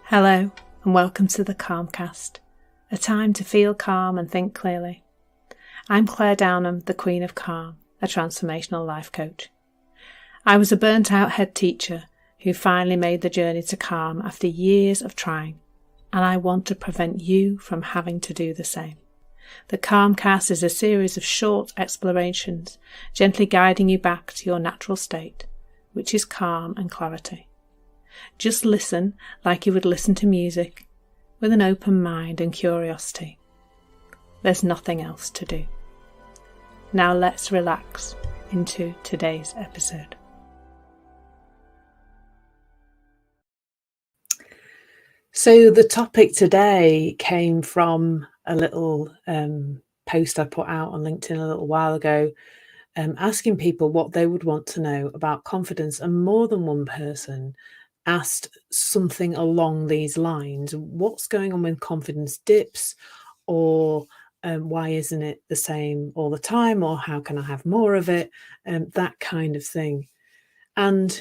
Hello and welcome to the Calmcast, a time to feel calm and think clearly. I'm Claire Downham, the Queen of Calm, a transformational life coach. I was a burnt out head teacher who finally made the journey to calm after years of trying, and I want to prevent you from having to do the same. The Calmcast is a series of short explorations, gently guiding you back to your natural state, which is calm and clarity. Just listen like you would listen to music, with an open mind and curiosity. There's nothing else to do. Now let's relax into today's episode. So the topic today came from a little post I put out on LinkedIn a little while ago, asking people what they would want to know about confidence, and more than one person asked something along these lines. What's going on when confidence dips, or why isn't it the same all the time, or how can I have more of it, that kind of thing. And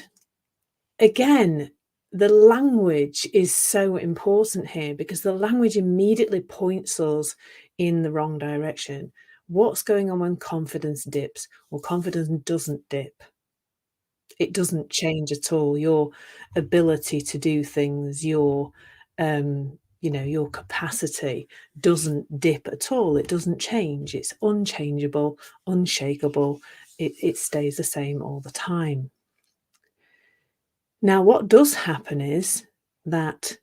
again, the language is so important here, because the language immediately points us in the wrong direction. What's going on when confidence dips? Well, confidence doesn't dip. It doesn't change at all. Your ability to do things, your your capacity doesn't dip at all. It doesn't change. It's unchangeable, unshakable. It stays the same all the time. Now, what does happen is that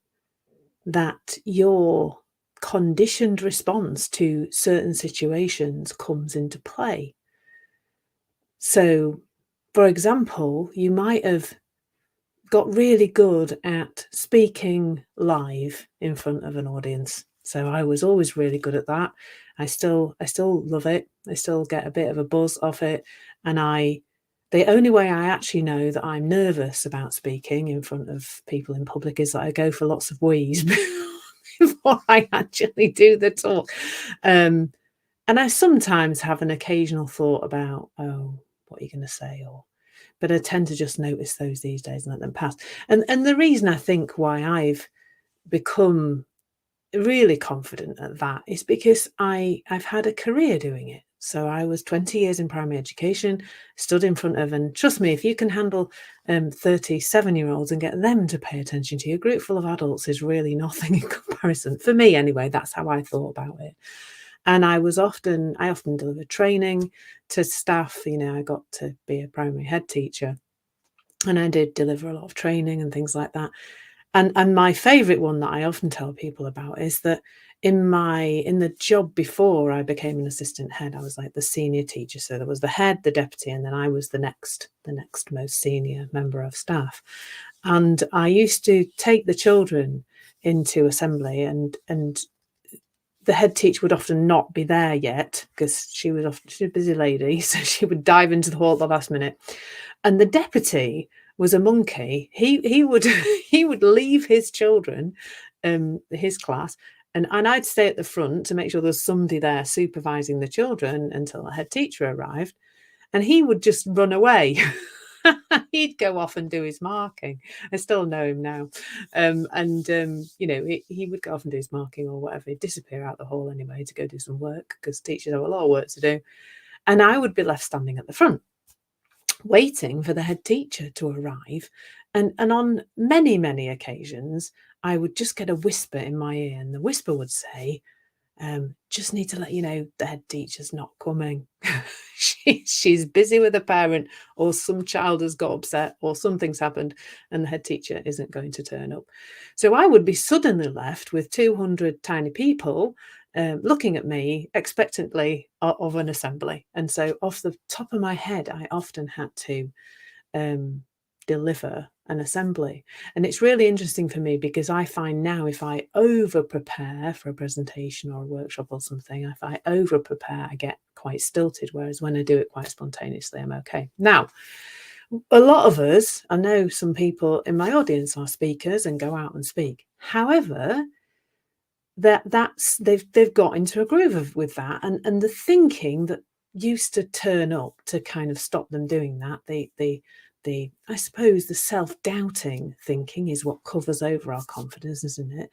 your conditioned response to certain situations comes into play. So, for example, you might have got really good at speaking live in front of an audience. So I was always really good at that. I still love it. I still get a bit of a buzz off it. And the only way I actually know that I'm nervous about speaking in front of people in public is that I go for lots of wheeze before I actually do the talk. And I sometimes have an occasional thought about, oh, what are you going to say? But I tend to just notice those these days and let them pass. And the reason I think why I've become really confident at that is because I've had a career doing it. So I was 20 years in primary education, stood in front of, and trust me, if you can handle 37-year-olds and get them to pay attention to you, a group full of adults is really nothing in comparison. For me anyway, that's how I thought about it. And I often delivered training to staff. I got to be a primary head teacher, and I did deliver a lot of training and things like that. And my favourite one that I often tell people about is that in the job before I became an assistant head, I was like the senior teacher. So there was the head, the deputy, and then I was the next most senior member of staff. And I used to take the children into assembly, and the head teacher would often not be there yet, because she's a busy lady, so she would dive into the hall at the last minute. And the deputy was a monkey. He would he would leave his children, his class, and I'd stay at the front to make sure there's somebody there supervising the children until the head teacher arrived, and he would just run away. He'd go off and do his marking. I still know him now. He would go off and do his marking or whatever. He'd disappear out the hall anyway to go do some work, because teachers have a lot of work to do. And I would be left standing at the front, waiting for the head teacher to arrive. And on many, many occasions, I would just get a whisper in my ear, and the whisper would say, just need to let you know the head teacher's not coming. She's busy with a parent, or some child has got upset, or something's happened, and the head teacher isn't going to turn up. So I would be suddenly left with 200 tiny people looking at me expectantly of an assembly. And so off the top of my head, I often had to deliver an assembly. And it's really interesting for me, because I find now, if I over prepare for a presentation or a workshop or something, if I over prepare, I get quite stilted, whereas when I do it quite spontaneously, I'm okay. Now, a lot of us, I know some people in my audience are speakers and go out and speak. However, they've got into a groove with that, and the thinking that used to turn up to kind of stop them doing that. The I suppose the self-doubting thinking is what covers over our confidence, isn't it?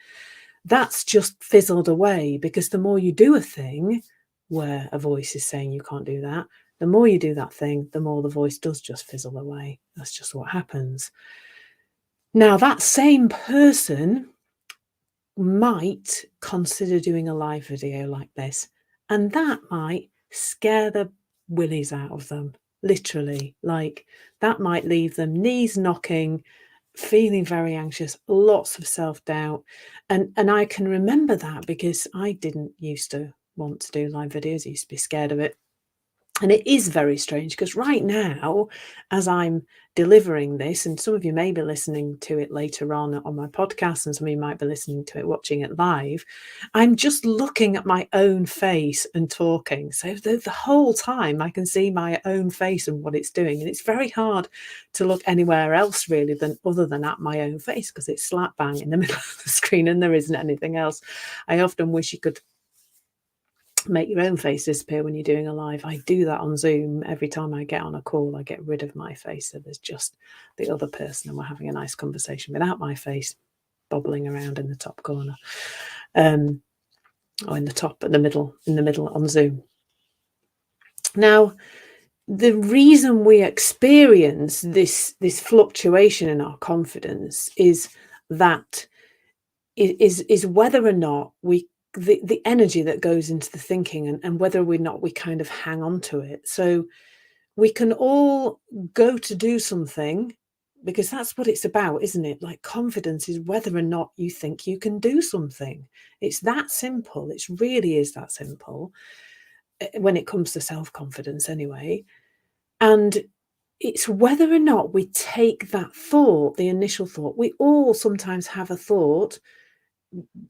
That's just fizzled away, because the more you do a thing where a voice is saying you can't do that, the more you do that thing, the more the voice does just fizzle away. That's just what happens. Now, that same person might consider doing a live video like this, and that might scare the willies out of them, literally. Like, that might leave them knees knocking, feeling very anxious, lots of self-doubt. And I can remember that because I didn't used to want to do live videos. I used to be scared of it. And it is very strange, because right now, as I'm delivering this, and some of you may be listening to it later on my podcast, and some of you might be listening to it, watching it live, I'm just looking at my own face and talking. So the whole time I can see my own face and what it's doing. And it's very hard to look anywhere else really other than at my own face, because it's slap bang in the middle of the screen and there isn't anything else. I often wish you could make your own face disappear when you're doing a live. I do that on Zoom. Every time I get on a call, I get rid of my face, so there's just the other person and we're having a nice conversation without my face bobbling around in the top corner, or in the middle on Zoom. Now, the reason we experience this fluctuation in our confidence is whether or not the energy that goes into the thinking, and whether or not we kind of hang on to it. So we can all go to do something, because that's what it's about, isn't it? Like, confidence is whether or not you think you can do something. It's that simple. It really is that simple when it comes to self-confidence anyway. And it's whether or not we take that thought, the initial thought. We all sometimes have a thought,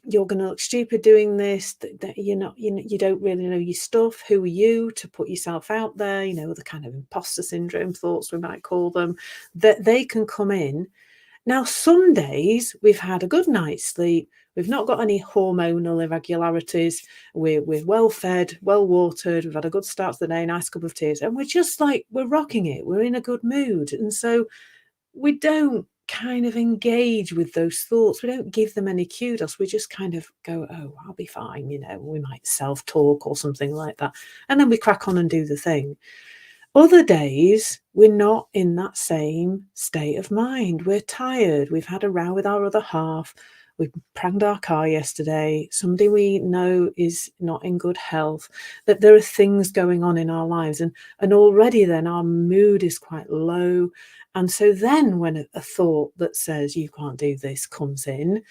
you're going to look stupid doing this, that you don't really know your stuff. Who are you to put yourself out there? The kind of imposter syndrome thoughts, we might call them, that they can come in. Now, some days we've had a good night's sleep, we've not got any hormonal irregularities, we're well fed, well watered, we've had a good start to the day, nice cup of tea, and we're just like, we're rocking it, we're in a good mood. And so we don't kind of engage with those thoughts. We don't give them any kudos. We just kind of go, oh, I'll be fine. We might self-talk or something like that. And then we crack on and do the thing. Other days, we're not in that same state of mind. We're tired. We've had a row with our other half. We pranged our car yesterday. Somebody we know is not in good health. That there are things going on in our lives. And already then our mood is quite low. And so then when a thought that says you can't do this comes in,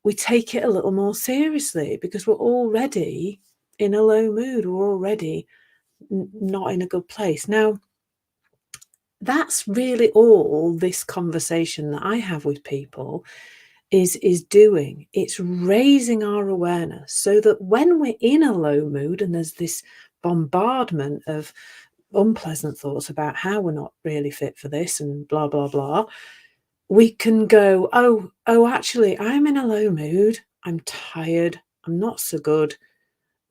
we take it a little more seriously, because we're already in a low mood. We're already not in a good place. Now, that's really all this conversation that I have with people is doing. It's raising our awareness, so that when we're in a low mood and there's this bombardment of unpleasant thoughts about how we're not really fit for this and blah blah blah, we can go, oh actually, I'm in a low mood, I'm tired, I'm not so good,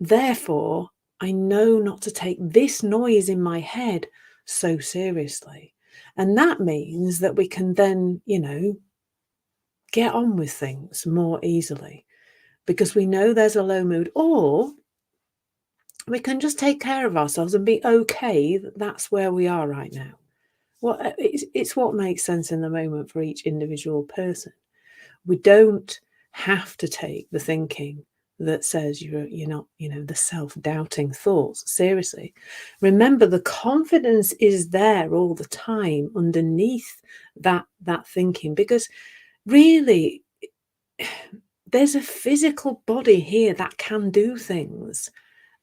therefore I know not to take this noise in my head so seriously. And that means that we can then get on with things more easily, because we know there's a low mood, or we can just take care of ourselves and be okay that that's where we are right now. It's what makes sense in the moment for each individual person. We don't have to take the thinking that says you're not, the self-doubting thoughts seriously. Remember, the confidence is there all the time underneath that thinking, because really there's a physical body here that can do things,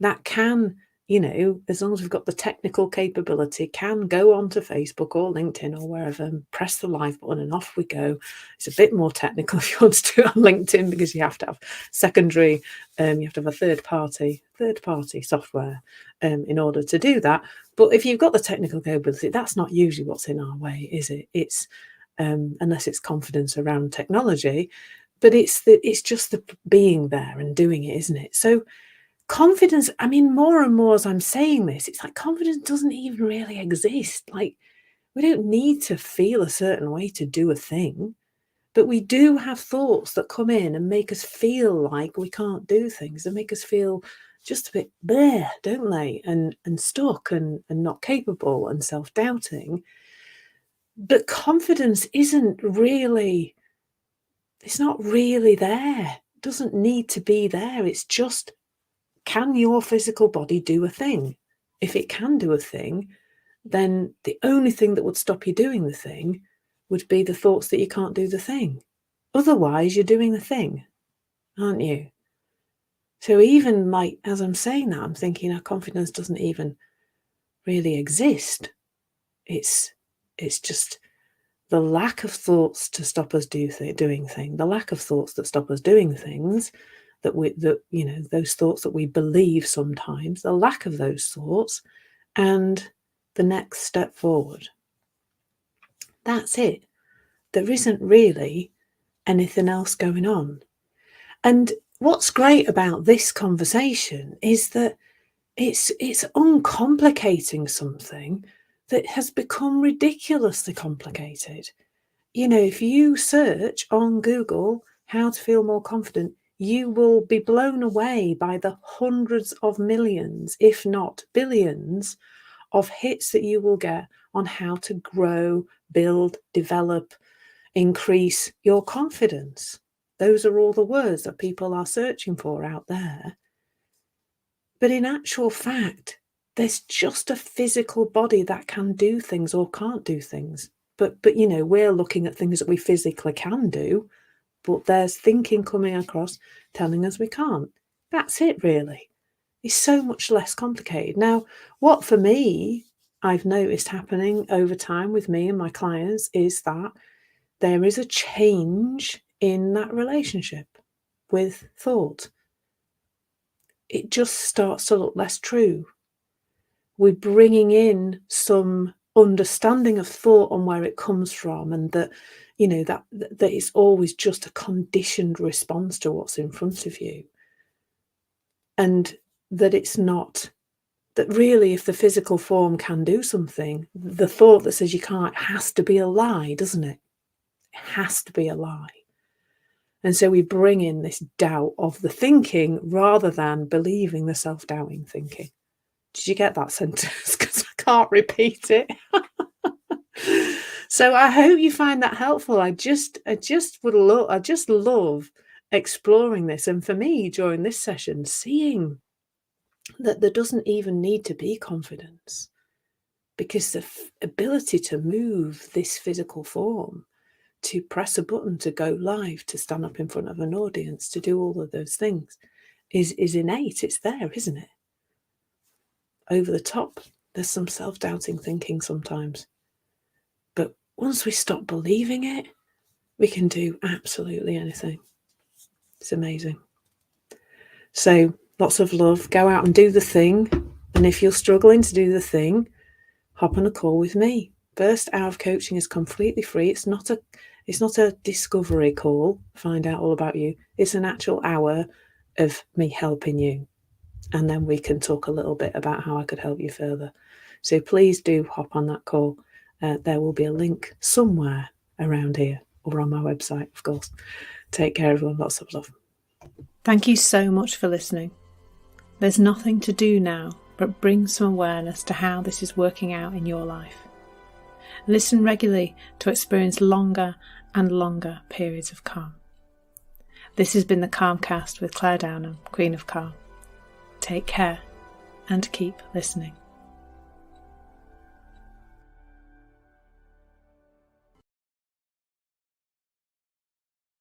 that can, as long as we've got the technical capability, can go onto Facebook or LinkedIn or wherever and press the live button and off we go. It's a bit more technical if you want to do it on LinkedIn, because you have to have secondary, you have to have a third party software in order to do that. But if you've got the technical capability, that's not usually what's in our way, is it? It's unless it's confidence around technology, but it's just the being there and doing it, isn't it? So confidence, I mean, more and more as I'm saying this, it's like confidence doesn't even really exist. Like, we don't need to feel a certain way to do a thing, but we do have thoughts that come in and make us feel like we can't do things, and make us feel just a bit bleh, don't they? And stuck and not capable and self-doubting. But confidence isn't really, it's not really there. It doesn't need to be there. It's just, can your physical body do a thing? If it can do a thing, then the only thing that would stop you doing the thing would be the thoughts that you can't do the thing. Otherwise, you're doing the thing, aren't you? So even like, as I'm saying that, I'm thinking our confidence doesn't even really exist. It's just the lack of thoughts to stop us doing things, the lack of thoughts that stop us doing things, those thoughts that we believe sometimes, the lack of those thoughts, and the next step forward. That's it. There isn't really anything else going on. And what's great about this conversation is that it's uncomplicating something that has become ridiculously complicated. If you search on Google how to feel more confident, you will be blown away by the hundreds of millions, if not billions, of hits that you will get on how to grow, build, develop, increase your confidence. Those are all the words that people are searching for out there. But in actual fact, there's just a physical body that can do things or can't do things. But we're looking at things that we physically can do, but there's thinking coming across telling us we can't. That's it, really. It's so much less complicated. Now, what for me, I've noticed happening over time with me and my clients is that there is a change in that relationship with thought. It just starts to look less true. We're bringing in some understanding of thought and where it comes from, and that it's always just a conditioned response to what's in front of you, and that it's not, that really if the physical form can do something, the thought that says you can't has to be a lie, doesn't it? It has to be a lie. And so we bring in this doubt of the thinking rather than believing the self-doubting thinking. Did you get that sentence? Because I can't repeat it. So I hope you find that helpful. I just love exploring this. And for me, during this session, seeing that there doesn't even need to be confidence, because the ability to move this physical form, to press a button, to go live, to stand up in front of an audience, to do all of those things is innate. It's there, isn't it? Over the top, there's some self-doubting thinking sometimes. But once we stop believing it, we can do absolutely anything. It's amazing. So lots of love. Go out and do the thing. And if you're struggling to do the thing, hop on a call with me. First hour of coaching is completely free. It's not a discovery call, find out all about you. It's an actual hour of me helping you. And then we can talk a little bit about how I could help you further. So please do hop on that call. There will be a link somewhere around here or on my website, of course. Take care, everyone. Lots of love. Thank you so much for listening. There's nothing to do now but bring some awareness to how this is working out in your life. Listen regularly to experience longer and longer periods of calm. This has been the Calmcast with Claire Downham, Queen of Calm. Take care and keep listening.